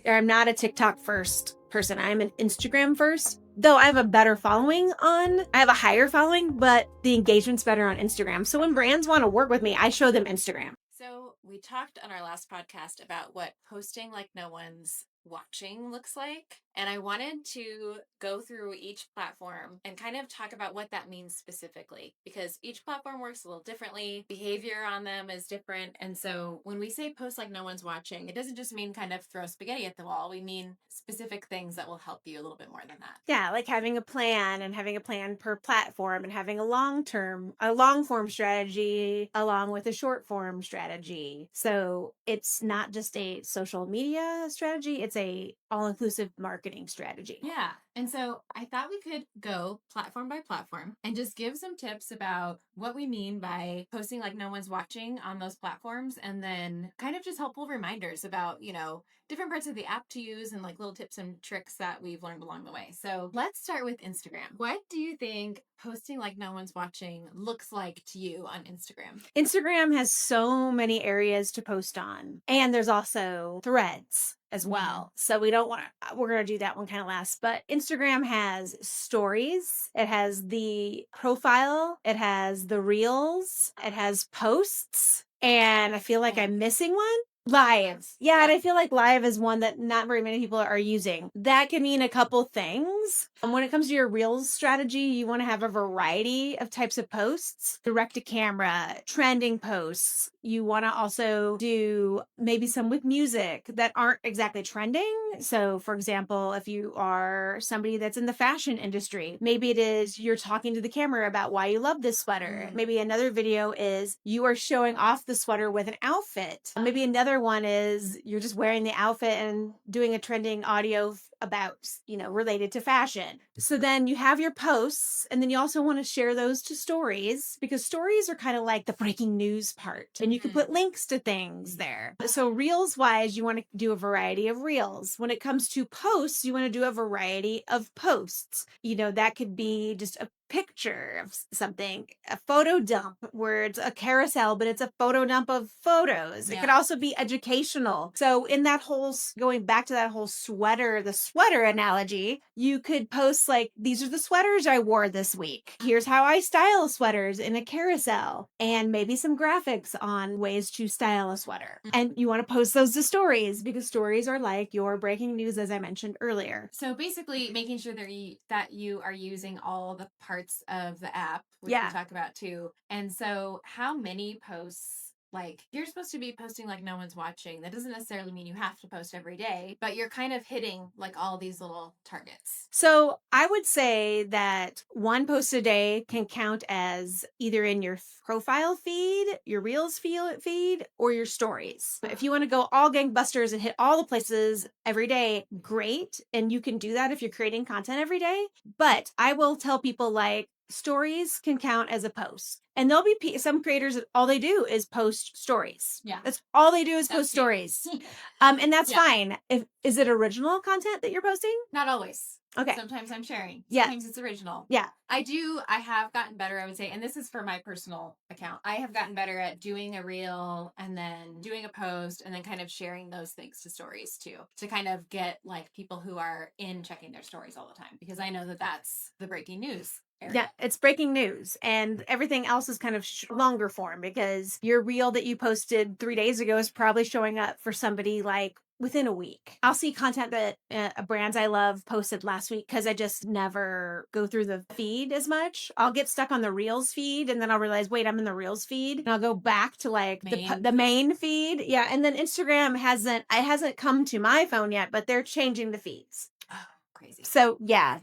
I'm not a TikTok first person. I'm an Instagram first. Though I have a better following I have a higher following, but the engagement's better on Instagram. So when brands want to work with me, I show them Instagram. So we talked on our last podcast about what posting like no one's watching looks like. And I wanted to go through each platform and kind of talk about what that means specifically, because each platform works a little differently. Behavior on them is different. And so when we say post like no one's watching, it doesn't just mean kind of throw spaghetti at the wall. We mean specific things that will help you a little bit more than that. Yeah, like having a plan and having a plan per platform and having a long form strategy along with a short form strategy. So it's not just a social media strategy, it's a all inclusive marketing strategy. Yeah. And so I thought we could go platform by platform and just give some tips about what we mean by posting like no one's watching on those platforms, and then kind of just helpful reminders about, different parts of the app to use and like little tips and tricks that we've learned along the way. So let's start with Instagram. What do you think posting like no one's watching looks like to you on Instagram? Instagram has so many areas to post on, and there's also threads as well. So we're going to do that one kind of last. But Instagram has stories, it has the profile, it has the reels, it has posts, and I feel like I'm missing one. Live. Yeah, and I feel like live is one that not very many people are using. That can mean a couple things. When it comes to your Reels strategy, you want to have a variety of types of posts, direct to camera, trending posts. You want to also do maybe some with music that aren't exactly trending. So, for example, if you are somebody that's in the fashion industry, maybe it is you're talking to the camera about why you love this sweater. Maybe another video is you are showing off the sweater with an outfit. Maybe another one is you're just wearing the outfit and doing a trending audio about, related to fashion. So then you have your posts, and then you also want to share those to stories, because stories are kind of like the breaking news part, and you can put links to things there. So reels wise, you want to do a variety of reels. When it comes to posts, you want to do a variety of posts. That could be just a picture of something, a photo dump where it's a carousel, but it's a photo dump of photos. It could also be educational. So in that whole, going back to that whole the sweater analogy, you could post like, these are the sweaters I wore this week. Here's how I style sweaters in a carousel, and maybe some graphics on ways to style a sweater. And you want to post those to stories, because stories are like your breaking news, as I mentioned earlier. So basically making sure that you are using all the parts of the app, which we talk about too. And so how many posts, like you're supposed to be posting like no one's watching. That doesn't necessarily mean you have to post every day, but you're kind of hitting like all these little targets. So I would say that one post a day can count as either in your profile feed, your Reels feed, or your stories. If you want to go all gangbusters and hit all the places every day, great. And you can do that if you're creating content every day. But I will tell people, like, stories can count as a post. And there'll be some creators that all they do is post stories. Yeah. That's all they do is post stories. And that's fine. Is it original content that you're posting? Not always. Okay. Sometimes I'm sharing. Sometimes it's original. Yeah. I have gotten better, I would say, and this is for my personal account. I have gotten better at doing a reel and then doing a post and then kind of sharing those things to stories too, to kind of get like people who are checking their stories all the time, because I know that that's the breaking news area. Yeah, it's breaking news, and everything else is kind of longer form, because your reel that you posted 3 days ago is probably showing up for somebody like within a week. I'll see content that brands I love posted last week, because I just never go through the feed as much. I'll get stuck on the Reels feed, and then I'll realize, wait, I'm in the Reels feed, and I'll go back to like the main feed. Yeah, and then Instagram hasn't come to my phone yet, but they're changing the feeds. Crazy. So yeah,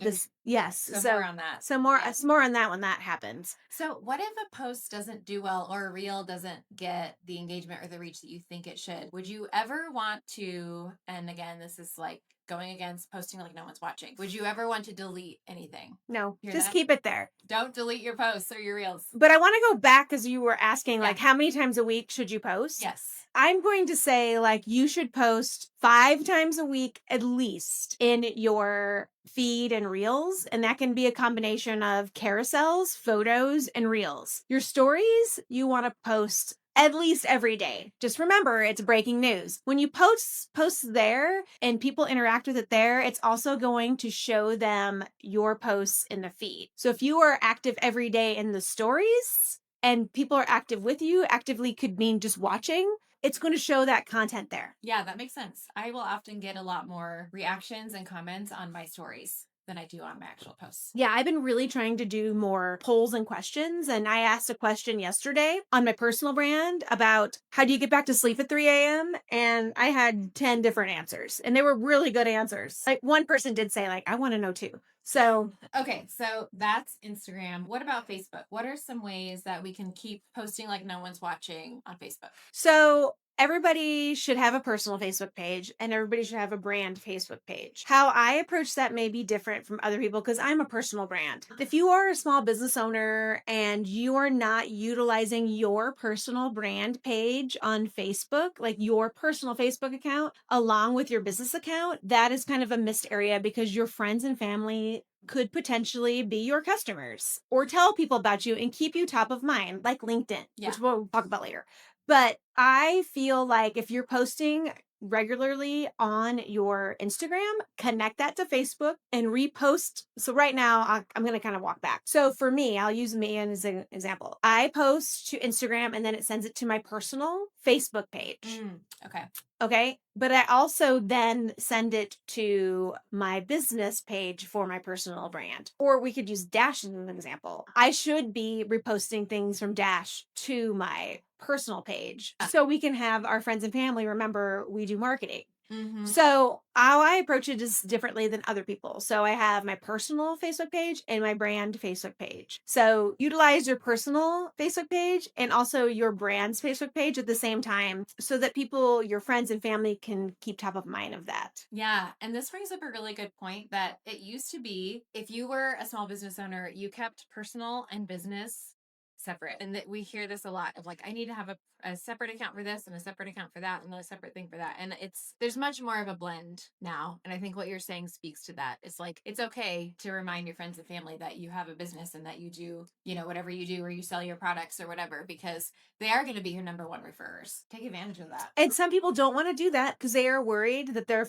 So more on that. So more on that when that happens. So what if a post doesn't do well, or a reel doesn't get the engagement or the reach that you think it should? Would you ever want to, and again, this is like going against posting like no one's watching, would you ever want to delete anything? No, just keep it there. Don't delete your posts or your reels. But I want to go back, because you were asking like, how many times a week should you post? Yes. I'm going to say like you should post 5 times a week at least in your feed and reels. And that can be a combination of carousels, photos, and reels. Your stories, you want to post at least every day. Just remember, it's breaking news. When you post there and people interact with it there, it's also going to show them your posts in the feed. So if you are active every day in the stories and people are active with you, actively could mean just watching, it's going to show that content there. Yeah, that makes sense. I will often get a lot more reactions and comments on my stories than I do on my actual posts. Yeah, I've been really trying to do more polls and questions. And I asked a question yesterday on my personal brand about how do you get back to sleep at 3 a.m.? And I had 10 different answers, and they were really good answers. Like one person did say, like, I want to know too. So, Okay, so that's Instagram. What about Facebook? What are some ways that we can keep posting like no one's watching on Facebook? So everybody should have a personal Facebook page and everybody should have a brand Facebook page. How I approach that may be different from other people because I'm a personal brand. If you are a small business owner and you are not utilizing your personal brand page on Facebook, like your personal Facebook account, along with your business account, that is kind of a missed area because your friends and family could potentially be your customers or tell people about you and keep you top of mind, like LinkedIn, Yeah. which we'll talk about later. But I feel like if you're posting regularly on your Instagram, connect that to Facebook and repost. So right now, I'm going to kind of walk back. So for me, I'll use me as an example. I post to Instagram and then it sends it to my personal Facebook page. Okay. Okay. But I also then send it to my business page for my personal brand. Or we could use Dash as an example. I should be reposting things from Dash to my personal page so we can have our friends and family remember we do marketing. Mm-hmm. So how I approach it is differently than other people. So I have my personal Facebook page and my brand Facebook page. So utilize your personal Facebook page and also your brand's Facebook page at the same time so that people, your friends and family can keep top of mind of that. Yeah. And this brings up a really good point that it used to be if you were a small business owner, you kept personal and business separate. And that we hear this a lot of like, I need to have a separate account for this and a separate account for that and a separate thing for that. And there's much more of a blend now. And I think what you're saying speaks to that. It's like, it's okay to remind your friends and family that you have a business and that you do, whatever you do, or you sell your products or whatever, because they are going to be your number one referrers. Take advantage of that. And some people don't want to do that because they are worried that their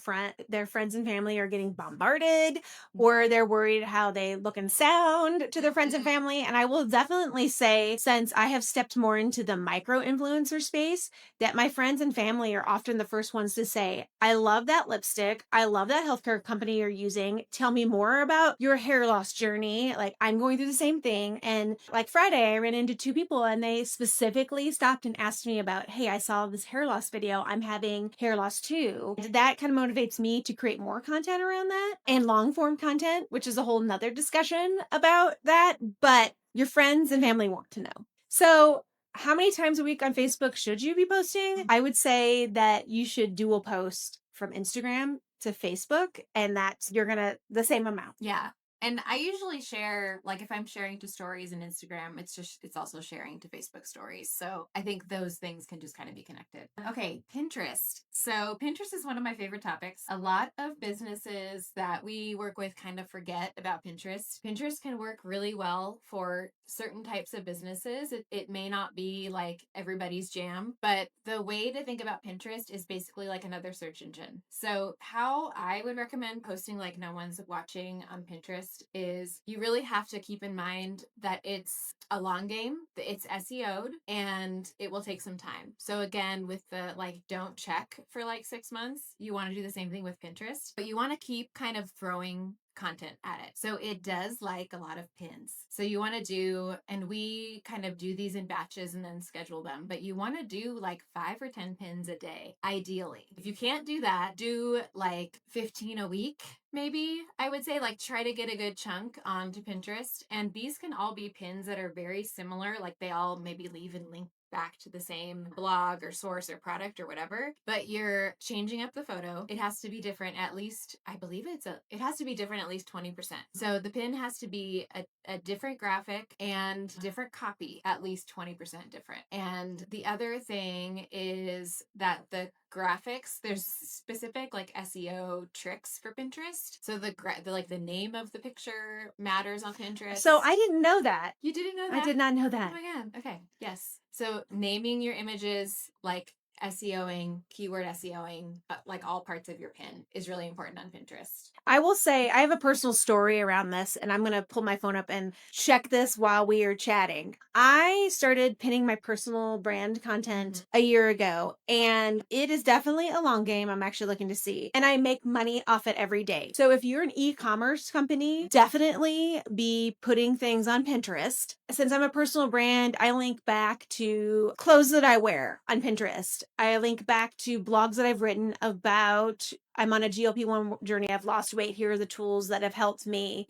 friends and family are getting bombarded, or they're worried how they look and sound to their friends and family. And I will definitely say, since I have stepped more into the micro influencer space, that my friends and family are often the first ones to say, I love that lipstick. I love that healthcare company you're using. Tell me more about your hair loss journey. Like, I'm going through the same thing. And like Friday, I ran into two people and they specifically stopped and asked me about, hey, I saw this hair loss video. I'm having hair loss too. That kind of motivates me to create more content around that and long form content, which is a whole nother discussion about that. But your friends and family want to know. So how many times a week on Facebook should you be posting? I would say that you should dual post from Instagram to Facebook, and that's the same amount. Yeah. And I usually share, like if I'm sharing to stories and Instagram, it's also sharing to Facebook stories. So I think those things can just kind of be connected. Okay, Pinterest. So Pinterest is one of my favorite topics. A lot of businesses that we work with kind of forget about Pinterest. Pinterest can work really well for certain types of businesses. It may not be like everybody's jam, but the way to think about Pinterest is basically like another search engine. So how I would recommend posting like no one's watching on Pinterest is you really have to keep in mind that it's a long game, it's SEO'd, and it will take some time. So again, with the like don't check for like 6 months, you want to do the same thing with Pinterest, but you want to keep kind of throwing content at it. So it does like a lot of pins. So you want to do, and we kind of do these in batches and then schedule them, but you want to do like 5 or 10 pins a day, ideally. If you can't do that, do like 15 a week. Maybe I would say like try to get a good chunk onto Pinterest. And these can all be pins that are very similar. Like they all maybe leave and link back to the same blog or source or product or whatever, but you're changing up the photo. It has to be different at least, I believe it has to be different at least 20%. So the pin has to be a different graphic and different copy, at least 20% different. And the other thing is that the graphics, there's specific like SEO tricks for Pinterest. So the name of the picture matters on Pinterest. So I didn't know that. You didn't know that? I did not know that. Oh my god. Okay. Yes. So naming your images, like SEOing, keyword SEOing, like all parts of your pin is really important on Pinterest. I will say I have a personal story around this, and I'm going to pull my phone up and check this while we are chatting. I started pinning my personal brand content a year ago, and it is definitely a long game. I'm actually looking to see, and I make money off it every day. So if you're an e-commerce company, definitely be putting things on Pinterest. Since I'm a personal brand, I link back to clothes that I wear on Pinterest. I link back to blogs that I've written about I'm on a GLP-1 journey. I've lost weight. Here are the tools that have helped me.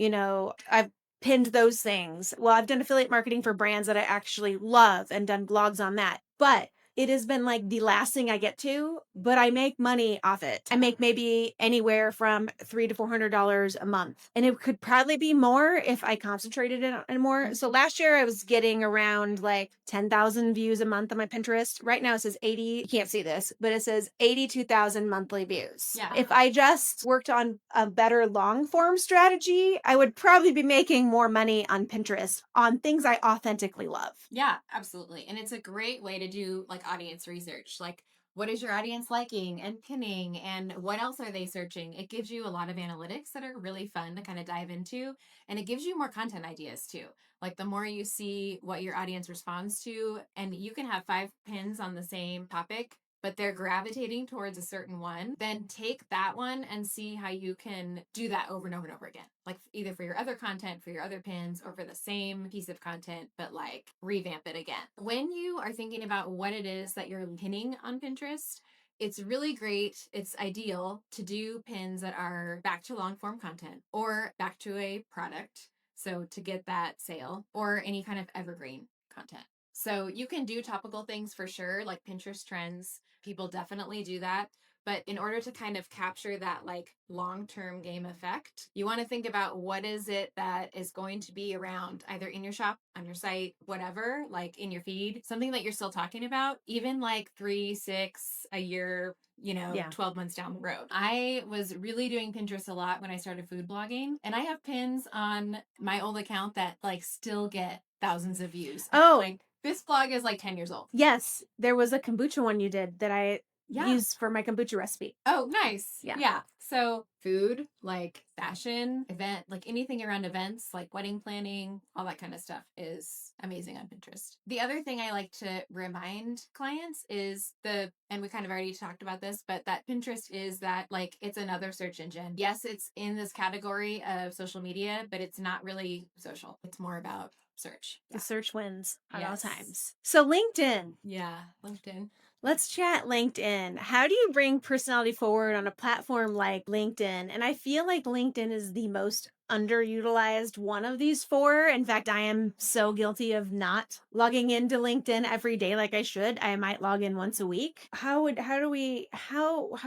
I've pinned those things. Well, I've done affiliate marketing for brands that I actually love and done blogs on that. But it has been like the last thing I get to, but I make money off it. I make maybe anywhere from $300 to $400 a month. And it could probably be more if I concentrated it on more. So last year I was getting around like 10,000 views a month on my Pinterest. Right now it says 80, you can't see this, but it says 82,000 monthly views. Yeah. If I just worked on a better long form strategy, I would probably be making more money on Pinterest on things I authentically love. Yeah, absolutely. And it's a great way to do like audience research. Like, what is your audience liking and pinning, and what else are they searching? It gives you a lot of analytics that are really fun to kind of dive into. And it gives you more content ideas too. Like, the more you see what your audience responds to, and you can have 5 pins on the same topic, but they're gravitating towards a certain one, then take that one and see how you can do that over and over and over again. Like, either for your other content, for your other pins, or for the same piece of content, but like revamp it again. When you are thinking about what it is that you're pinning on Pinterest, it's really great. It's ideal to do pins that are back to long form content or back to a product. So to get that sale, or any kind of evergreen content. So you can do topical things for sure, like Pinterest trends. People definitely do that. But in order to kind of capture that like long-term game effect, you want to think about what is it that is going to be around either in your shop, on your site, whatever, like in your feed, something that you're still talking about, even like 3, 6, a year, Yeah. 12 months down the road. I was really doing Pinterest a lot when I started food blogging, and I have pins on my old account that like still get thousands of views. Oh, Like, this blog is like 10 years old. yes. There was a kombucha one you did that I Yeah. used for my kombucha recipe. Oh, nice. Yeah. Yeah. So food, like fashion, event, like anything around events, like wedding planning, all that kind of stuff is amazing on Pinterest. The other thing I like to remind clients is and we kind of already talked about this, but that Pinterest is that like it's another search engine. Yes, it's in this category of social media, but it's not really social. It's more about search. The search wins at all Yes. times. So LinkedIn. Yeah. LinkedIn. Let's chat LinkedIn. How do you bring personality forward on a platform like LinkedIn? And I feel like LinkedIn is the most underutilized one of these four. In fact, I am so guilty of not logging into LinkedIn every day like I should. I might log in once a week. How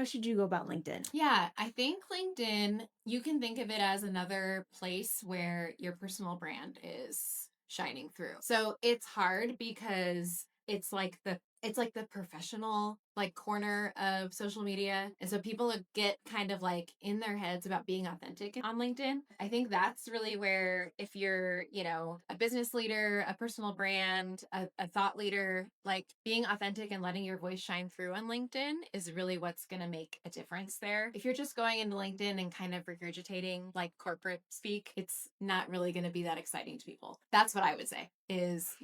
should you go about LinkedIn? Yeah, I think LinkedIn, you can think of it as another place where your personal brand is shining through. So it's hard because it's like the professional like corner of social media. And so people get kind of like in their heads about being authentic on LinkedIn. I think that's really where, if you're, a business leader, a personal brand, a thought leader, like being authentic and letting your voice shine through on LinkedIn is really what's going to make a difference there. If you're just going into LinkedIn and kind of regurgitating like corporate speak, it's not really going to be that exciting to people. That's what I would say is,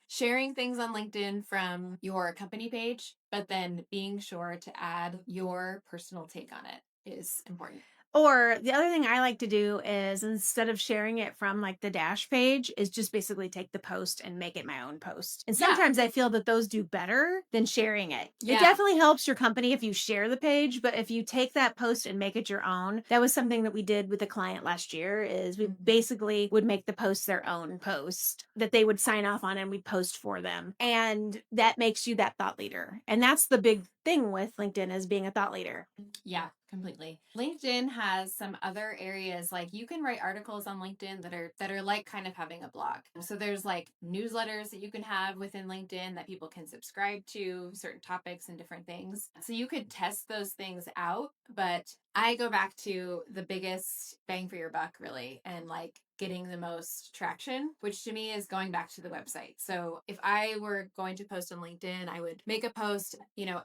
sharing things on LinkedIn from your company page, but then being sure to add your personal take on it is important. Or the other thing I like to do is, instead of sharing it from like the dash page, is just basically take the post and make it my own post. And Yeah. sometimes I feel that those do better than sharing it. Yeah. It definitely helps your company if you share the page, but if you take that post and make it your own, that was something that we did with a client last year, is we basically would make the post their own post that they would sign off on and we post for them. And that makes you that thought leader. And that's the big thing with LinkedIn, is being a thought leader. Yeah, completely. LinkedIn has some other areas, like you can write articles on LinkedIn that are like kind of having a blog. So there's like newsletters that you can have within LinkedIn that people can subscribe to, certain topics and different things. So you could test those things out, but I go back to the biggest bang for your buck really, and like getting the most traction, which to me is going back to the website. So if I were going to post on LinkedIn, I would make a post,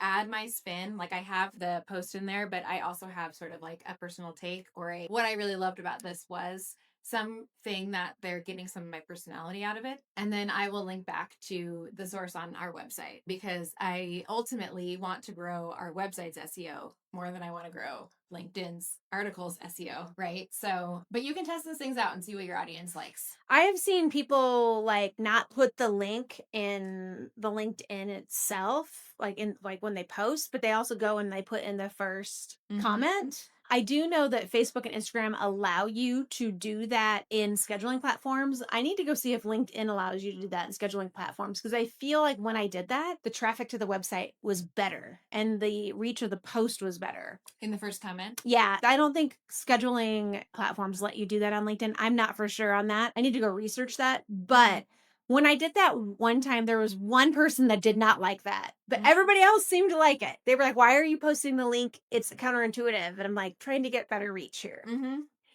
add my spin. Like I have the post in there, but I also have sort of like a personal take or what I really loved about this was something that they're getting some of my personality out of it. And then I will link back to the source on our website because I ultimately want to grow our website's SEO more than I want to grow LinkedIn's articles SEO, right? So, but you can test those things out and see what your audience likes. I have seen people like not put the link in the LinkedIn itself, like when they post, but they also go and they put in the first comment. I do know that Facebook and Instagram allow you to do that in scheduling platforms. I need to go see if LinkedIn allows you to do that in scheduling platforms because I feel like when I did that, the traffic to the website was better and the reach of the post was better. In the first comment? Yeah, I don't think scheduling platforms let you do that on LinkedIn. I'm not for sure on that. I need to go research that. But when I did that one time, there was one person that did not like that, but everybody else seemed to like it. They were like, why are you posting the link? It's counterintuitive. And I'm like, trying to get better reach here.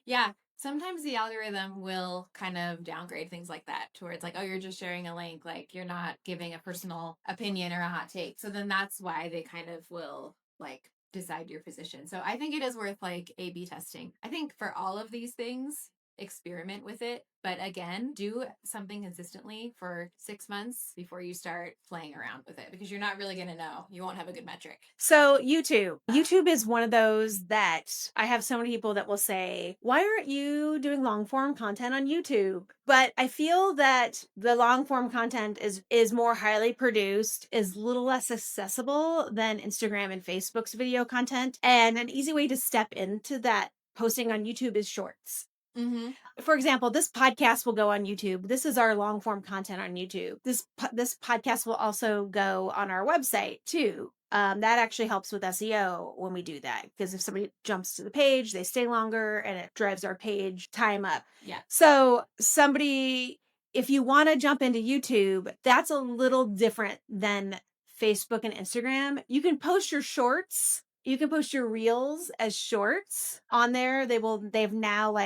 Yeah. Sometimes the algorithm will kind of downgrade things like that towards like, oh, you're just sharing a link. Like you're not giving a personal opinion or a hot take. So then that's why they kind of will like decide your position. So I think it is worth like A/B testing. I think for all of these things, experiment with it. But again, do something consistently for 6 months before you start playing around with it because you're not really going to know. You won't have a good metric. So YouTube is one of those that I have so many people that will say, why aren't you doing long form content on YouTube? But I feel that the long form content is more highly produced, is a little less accessible than Instagram and Facebook's video content. And an easy way to step into that posting on YouTube is shorts. For example, this podcast will go on YouTube. This is our long form content on YouTube. This podcast will also go on our website too. That actually helps with SEO when we do that because if somebody jumps to the page, they stay longer and it drives our page time up. Yeah. So if you want to jump into YouTube, that's a little different than Facebook and Instagram. You can post your shorts. You can post your reels as shorts on there. They've now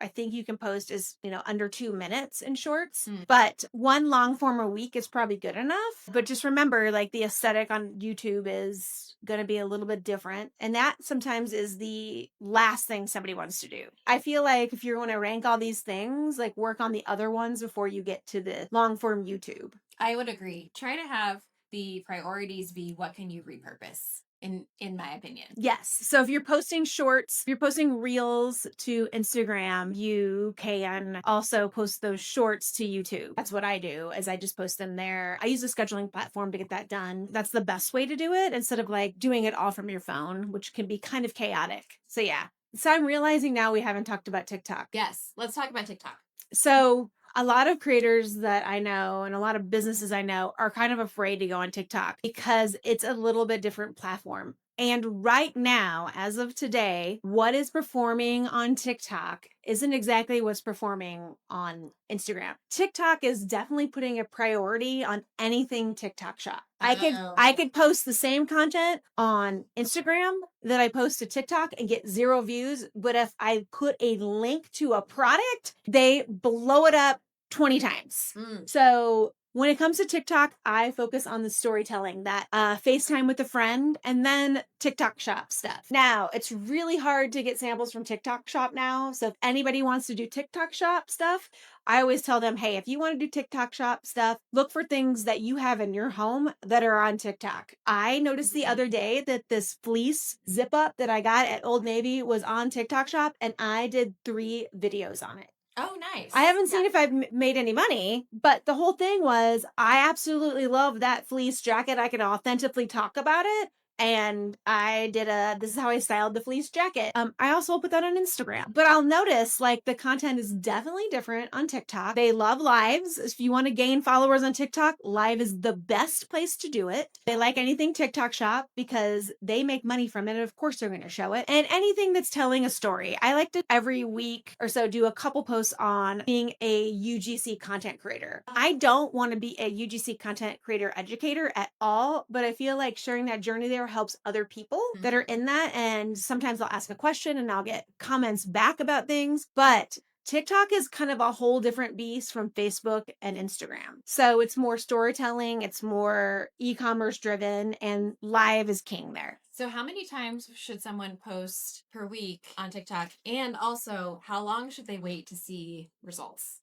I think you can post as, under 2 minutes in shorts, but one long form a week is probably good enough. But just remember, like the aesthetic on YouTube is going to be a little bit different. And that sometimes is the last thing somebody wants to do. I feel like if you're going to rank all these things, like work on the other ones before you get to the long form YouTube. I would agree. Try to have the priorities be what can you repurpose in my opinion. Yes. So if you're posting shorts, if you're posting reels to Instagram, you can also post those shorts to YouTube. That's what I do is I just post them there. I use a scheduling platform to get that done. That's the best way to do it instead of like doing it all from your phone, which can be kind of chaotic. So yeah. So I'm realizing now we haven't talked about TikTok. Yes. Let's talk about TikTok. So a lot of creators that I know and a lot of businesses I know are kind of afraid to go on TikTok because it's a little bit different platform. And right now, as of today, what is performing on TikTok isn't exactly what's performing on Instagram. TikTok is definitely putting a priority on anything TikTok shop. I could post the same content on Instagram that I post to TikTok and get 0 views, but if I put a link to a product, they blow it up 20 times. So when it comes to TikTok, I focus on the storytelling, that FaceTime with a friend, and then TikTok shop stuff. Now, it's really hard to get samples from TikTok shop now. So if anybody wants to do TikTok shop stuff, I always tell them, hey, if you want to do TikTok shop stuff, look for things that you have in your home that are on TikTok. I noticed the other day that this fleece zip up that I got at Old Navy was on TikTok shop, and I did 3 videos on it. Oh, nice. I haven't seen if I've made any money, but the whole thing was I absolutely love that fleece jacket. I can authentically talk about it. And I did this is how I styled the fleece jacket. I also put that on Instagram, but I'll notice like the content is definitely different on TikTok. They love lives. If you want to gain followers on TikTok, live is the best place to do it. They like anything TikTok shop because they make money from it. And of course they're going to show it. And anything that's telling a story. I like to every week or so do a couple posts on being a UGC content creator. I don't want to be a UGC content creator educator at all, but I feel like sharing that journey there helps other people that are in that. And sometimes I'll ask a question and I'll get comments back about things. But TikTok is kind of a whole different beast from Facebook and Instagram. So it's more storytelling, it's more e-commerce driven, and live is king there. So, how many times should someone post per week on TikTok? And also, how long should they wait to see results?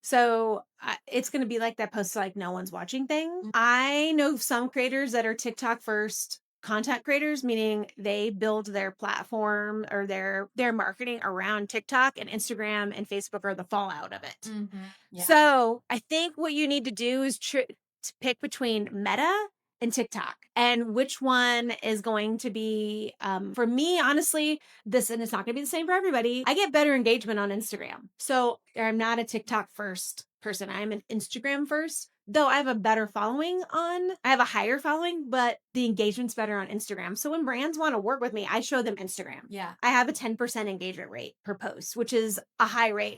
So it's going to be like that post like no one's watching thing. Mm. I know some creators that are TikTok first content creators, meaning they build their platform or their marketing around TikTok, and Instagram and Facebook are the fallout of it. Yeah. So I think what you need to do is to pick between Meta and TikTok and which one is going to be, for me, honestly, this, and it's not going to be the same for everybody. I get better engagement on Instagram. So I'm not a TikTok first person. I'm an Instagram first. Though I have a better following I have a higher following, but the engagement's better on Instagram. So when brands want to work with me, I show them Instagram. Yeah. I have a 10% engagement rate per post, which is a high rate.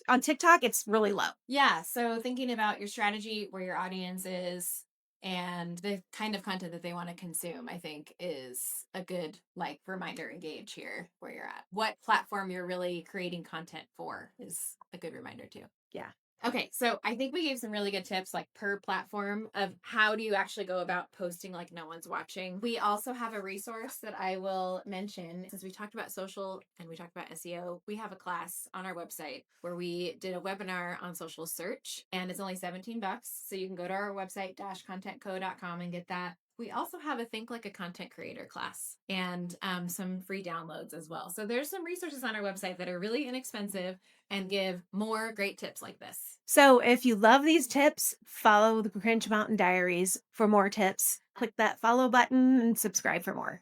On TikTok, it's really low. Yeah. So, thinking about your strategy, where your audience is, and the kind of content that they want to consume, I think is a good like reminder and gauge here where you're at. What platform you're really creating content for is a good reminder too. Yeah. Okay, so I think we gave some really good tips, like per platform, of how do you actually go about posting like no one's watching. We also have a resource that I will mention since we talked about social and we talked about SEO. We have a class on our website where we did a webinar on social search, and it's only $17. So you can go to our website contentco.com and get that. We also have a Think Like a Content Creator class and some free downloads as well. So there's some resources on our website that are really inexpensive and give more great tips like this. So if you love these tips, follow the Cringe Mountain Diaries for more tips. Click that follow button and subscribe for more.